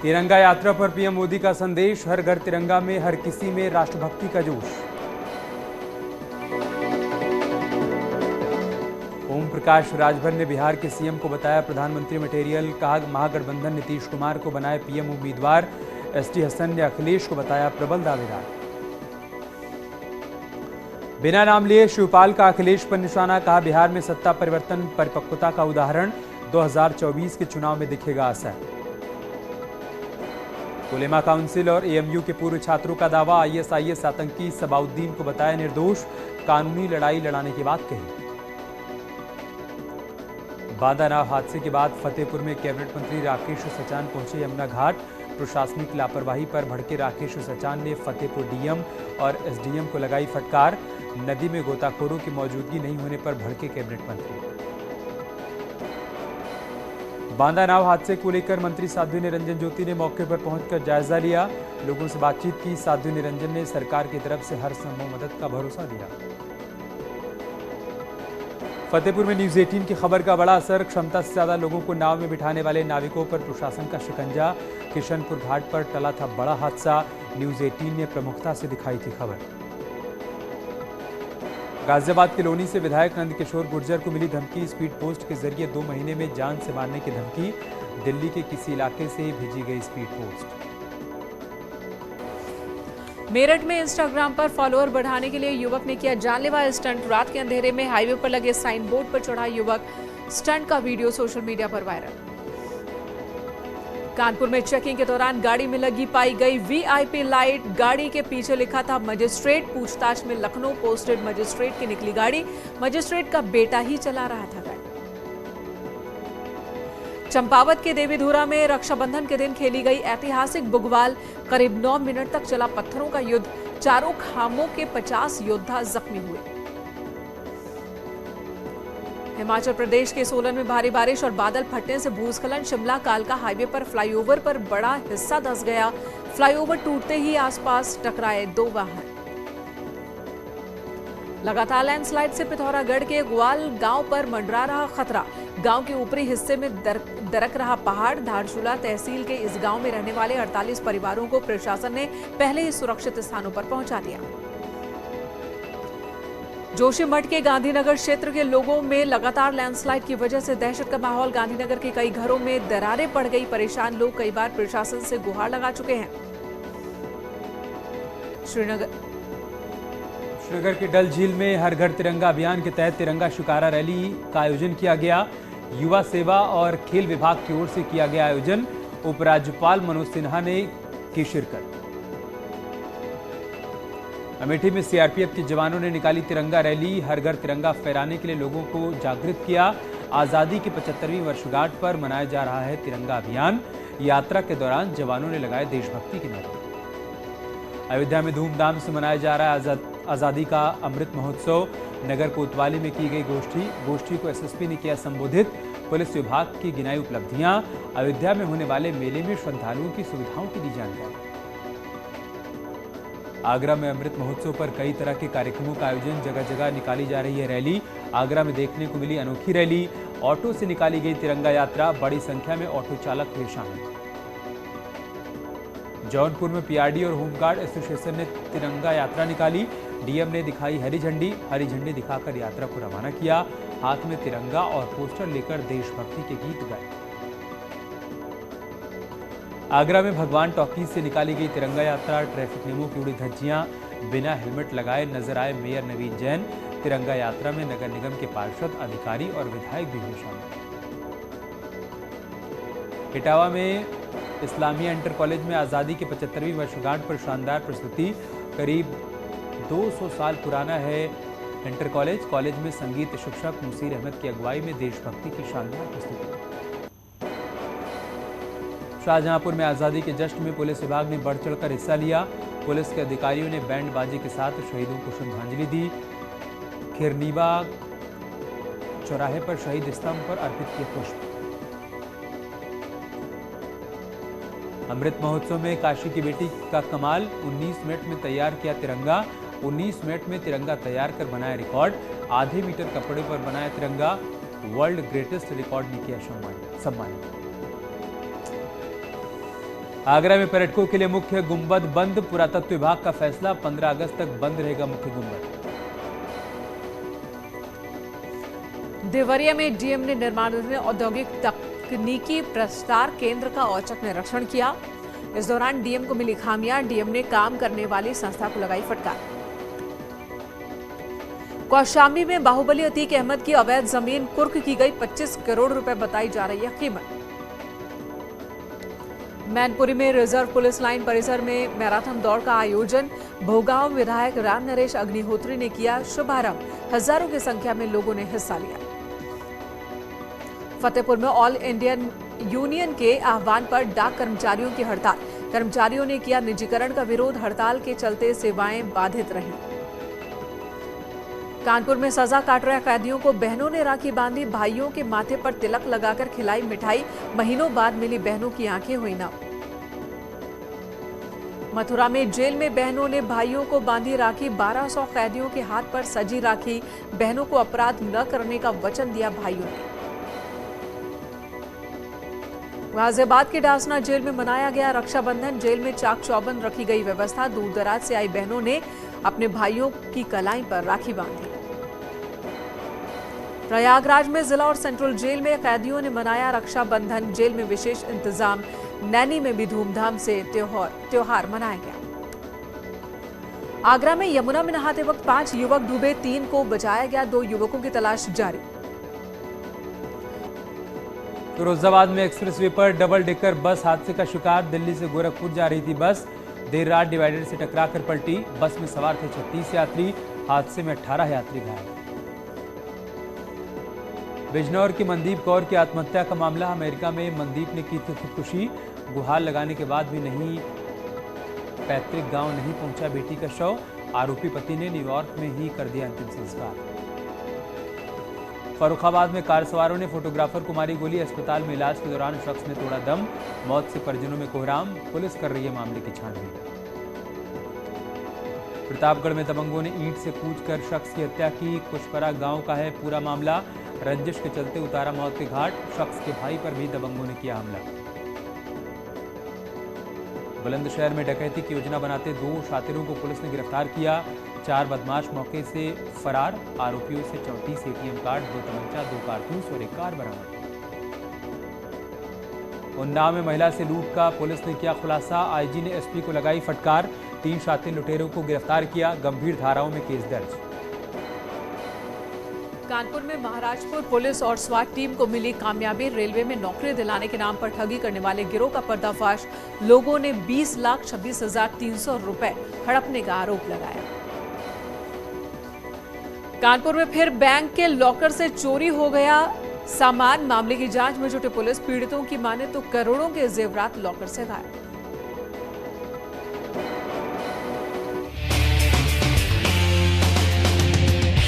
तिरंगा यात्रा पर पीएम मोदी का संदेश, हर घर तिरंगा में हर किसी में राष्ट्रभक्ति का जोश। ओम प्रकाश राजभर ने बिहार के सीएम को बताया प्रधानमंत्री मटेरियल, कहा महागठबंधन नीतीश कुमार को बनाए पीएम उम्मीदवार। एसटी हसन ने अखिलेश को बताया प्रबल दावेदार। बिना नाम लिए शिवपाल का अखिलेश पर निशाना, कहा बिहार में सत्ता परिवर्तन परिपक्वता का उदाहरण, 2024 के चुनाव में दिखेगा असर। उलेमा काउंसिल और एएमयू के पूर्व छात्रों का दावा, आईएसआईएस आतंकी सबाउद्दीन को बताया निर्दोष, कानूनी लड़ाई लड़ाने की बात कही। बांदा नाव हादसे के बाद फतेहपुर में कैबिनेट मंत्री राकेश सचान पहुंचे यमुना घाट। प्रशासनिक लापरवाही पर भड़के राकेश सचान ने फतेहपुर डीएम और एसडीएम को लगाई फटकार। नदी में गोताखोरों की मौजूदगी नहीं होने पर भड़के कैबिनेट मंत्री। बांदा नाव हादसे को लेकर मंत्री साध्वी निरंजन ज्योति ने मौके पर पहुंचकर जायजा लिया, लोगों से बातचीत की। साध्वी निरंजन ने सरकार की तरफ से हर संभव मदद का भरोसा दिया। फतेहपुर में न्यूज 18 की खबर का बड़ा असर, क्षमता से ज्यादा लोगों को नाव में बिठाने वाले नाविकों पर प्रशासन का शिकंजा। किशनपुर घाट पर टला था बड़ा हादसा, न्यूज 18 ने प्रमुखता से दिखाई थी खबर। गाजियाबाद के लोनी से विधायक नंदकिशोर गुर्जर को मिली धमकी, स्पीड पोस्ट के जरिए 2 महीने में जान से मारने की धमकी। दिल्ली के किसी इलाके से भेजी गई स्पीड पोस्ट। मेरठ में इंस्टाग्राम पर फॉलोअर बढ़ाने के लिए युवक ने किया जानलेवा स्टंट। रात के अंधेरे में हाईवे पर लगे साइन बोर्ड पर चढ़ा युवक, स्टंट का वीडियो सोशल मीडिया पर वायरल। कानपुर में चेकिंग के दौरान गाड़ी में लगी पाई गई वीआईपी लाइट, गाड़ी के पीछे लिखा था मजिस्ट्रेट। पूछताछ में लखनऊ पोस्टेड मजिस्ट्रेट की निकली गाड़ी, मजिस्ट्रेट का बेटा ही चला रहा था गाड़ी। चंपावत के देवीधुरा में रक्षाबंधन के दिन खेली गई ऐतिहासिक बुगवाल, करीब 9 मिनट तक चला पत्थरों का युद्ध, चारों खामों के 50 योद्धा जख्मी हुए। हिमाचल प्रदेश के सोलन में भारी बारिश और बादल फटने से भूस्खलन, शिमला कालका हाईवे पर फ्लाईओवर पर बड़ा हिस्सा धंस गया। फ्लाईओवर टूटते ही आसपास टकराए 2 वाहन। लगातार लैंडस्लाइड से पिथौरागढ़ के ग्वाल गांव पर मंडरा रहा खतरा, गांव के ऊपरी हिस्से में दरक रहा पहाड़। धारचूला तहसील के इस गांव में रहने वाले 48 परिवारों को प्रशासन ने पहले ही सुरक्षित स्थानों पर पहुंचा दिया। जोशीमठ के गांधीनगर क्षेत्र के लोगों में लगातार लैंडस्लाइड की वजह से दहशत का माहौल, गांधीनगर के कई घरों में दरारें पड़ गई, परेशान लोग कई बार प्रशासन से गुहार लगा चुके हैं। श्रीनगर के डल झील में हर घर तिरंगा अभियान के तहत तिरंगा शिकारा रैली का आयोजन किया गया। युवा सेवा और खेल विभाग की ओर से किया गया आयोजन, उपराज्यपाल मनोज सिन्हा ने की शिरकत। अमेठी में सीआरपीएफ के जवानों ने निकाली तिरंगा रैली, हर घर तिरंगा फहराने के लिए लोगों को जागृत किया। आजादी की 75वीं वर्षगांठ पर मनाया जा रहा है तिरंगा अभियान। यात्रा के दौरान जवानों ने लगाए देशभक्ति के नारे। अयोध्या में धूमधाम से मनाया जा रहा है आजादी का अमृत महोत्सव। नगर कोतवाली में की गई गोष्ठी को एसएसपी ने किया संबोधित। पुलिस विभाग की गिनाई उपलब्धियां। अयोध्या में होने वाले मेले में श्रद्धालुओं की सुविधाओं की दी जानकारी। आगरा में अमृत महोत्सव पर कई तरह के कार्यक्रमों का आयोजन, जगह जगह निकाली जा रही है रैली। आगरा में देखने को मिली अनोखी रैली, ऑटो से निकाली गई तिरंगा यात्रा, बड़ी संख्या में ऑटो चालक हुए शामिल। जौनपुर में पीआरडी और होमगार्ड एसोसिएशन ने तिरंगा यात्रा निकाली। डीएम ने दिखाई हरी झंडी दिखाकर यात्रा को रवाना किया। हाथ में तिरंगा और पोस्टर लेकर देशभक्ति के गीत गाए। आगरा में भगवान टॉकीज से निकाली गई तिरंगा यात्रा, ट्रैफिक नियमों की उड़ी धज्जियां, बिना हेलमेट लगाए नजर आए मेयर नवीन जैन। तिरंगा यात्रा में नगर निगम के पार्षद, अधिकारी और विधायक भी हुए शामिल। इटावा में इस्लामिया इंटर कॉलेज में आजादी की 75वीं वर्षगांठ पर शानदार प्रस्तुति। करीब 200 साल पुराना है इंटर कॉलेज में संगीत शिक्षक मुसीर अहमद की अगुवाई में देशभक्ति की शानदार प्रस्तुति। शाहजहांपुर में आजादी के जश्न में पुलिस विभाग ने बढ़ चढ़कर हिस्सा लिया। पुलिस के अधिकारियों ने बैंड बाजी के साथ शहीदों को श्रद्धांजलि दी। खिरनीवा चौराहे पर शहीद स्तंभ पर अर्पित किए पुष्प। अमृत महोत्सव में काशी की बेटी का कमाल, 19 मिनट में तैयार किया तिरंगा। 19 मिनट में तिरंगा तैयार कर बनाया रिकॉर्ड। आधे मीटर कपड़े पर बनाया तिरंगा, वर्ल्ड ग्रेटेस्ट रिकॉर्ड ने किया सम्मानित। आगरा में पर्यटकों के लिए मुख्य गुंबद बंद, पुरातत्व विभाग का फैसला 15 अगस्त तक बंद रहेगा मुख्य गुंबद। देवरिया में डीएम ने निर्माणाधीन औद्योगिक तकनीकी प्रसार केंद्र का औचक निरीक्षण किया। इस दौरान डीएम को मिली खामियां, डीएम ने काम करने वाली संस्था को लगाई फटकार। कौशाम्बी में बाहुबली अतीक अहमद की अवैध जमीन कुर्क की गई, 25 करोड़ रुपए बताई जा रही है कीमत। मैनपुरी में रिजर्व पुलिस लाइन परिसर में मैराथन दौड़ का आयोजन, भोगांव विधायक राम नरेश अग्निहोत्री ने किया शुभारंभ, हजारों की संख्या में लोगों ने हिस्सा लिया। फतेहपुर में ऑल इंडियन यूनियन के आह्वान पर डाक कर्मचारियों की हड़ताल, कर्मचारियों ने किया निजीकरण का विरोध, हड़ताल के चलते सेवाएं बाधित रहीं। कानपुर में सजा काट रहे कैदियों को बहनों ने राखी बांधी, भाइयों के माथे पर तिलक लगाकर खिलाई मिठाई, महीनों बाद मिली बहनों की आंखें हुई नम। मथुरा में जेल में बहनों ने भाइयों को बांधी राखी, 1200 कैदियों के हाथ पर सजी राखी, बहनों को अपराध न करने का वचन दिया भाइयों ने। गाजियाबाद के डासना जेल में मनाया गया रक्षाबंधन, जेल में चाक चौबंद रखी गई व्यवस्था, दूर दराज से आई बहनों ने अपने भाइयों की कलाई पर राखी बांधी। प्रयागराज में जिला और सेंट्रल जेल में कैदियों ने मनाया रक्षाबंधन, जेल में विशेष इंतजाम, नैनी में भी धूमधाम से त्योहार मनाया गया। आगरा में यमुना में नहाते वक्त 5 युवक डूबे, 3 को बचाया गया, 2 युवकों की तलाश जारी। फिरोजाबाद में एक्सप्रेसवे पर डबल डेकर बस हादसे का शिकार, दिल्ली से गोरखपुर जा रही थी बस, देर रात डिवाइडर से टकराकर पलटी, बस में सवार थे 36 यात्री, हादसे में 18 यात्री घायल। बिजनौर की मनदीप कौर की आत्महत्या का मामला, अमेरिका में मनदीप ने की थी खुदकुशी, गुहार लगाने के बाद भी नहीं पैतृक गांव नहीं पहुंचा बेटी का शव, आरोपी पति ने न्यूयॉर्क में ही कर दिया अंतिम संस्कार। फर्रुखाबाद में कार सवारों ने फोटोग्राफर को मारी गोली, अस्पताल में इलाज के दौरान शख्स ने तोड़ा दम, मौत से परिजनों में कोहराम, पुलिस कर रही है मामले की छानबीन। प्रतापगढ़ में दबंगों ने ईंट से कूचकर शख्स की हत्या की, कुशपरा गांव का है पूरा मामला, रंजिश के चलते उतारा मौत के घाट, शख्स के भाई पर भी दबंगों ने किया हमला। बुलंदशहर में डकैती की योजना बनाते 2 शातिरों को पुलिस ने गिरफ्तार किया, 4 बदमाश मौके से फरार, आरोपियों से 34 एटीएम कार्ड, 2 तमंचा, 2 कारतूस और 1 कार बरामद। उन्नाव में महिला से लूट का पुलिस ने किया खुलासा, आईजी ने एसपी को लगाई फटकार, 3 शातिर लुटेरों को गिरफ्तार किया, गंभीर धाराओं में केस दर्ज। कानपुर में महाराजपुर पुलिस और स्वाट टीम को मिली कामयाबी, रेलवे में नौकरी दिलाने के नाम पर ठगी करने वाले गिरोह का पर्दाफाश, लोगों ने 20,26,300 रुपए हड़पने का आरोप लगाया। कानपुर में फिर बैंक के लॉकर से चोरी हो गया सामान, मामले की जांच में जुटे पुलिस, पीड़ितों की माने तो करोड़ों के जेवरात लॉकर से गायब।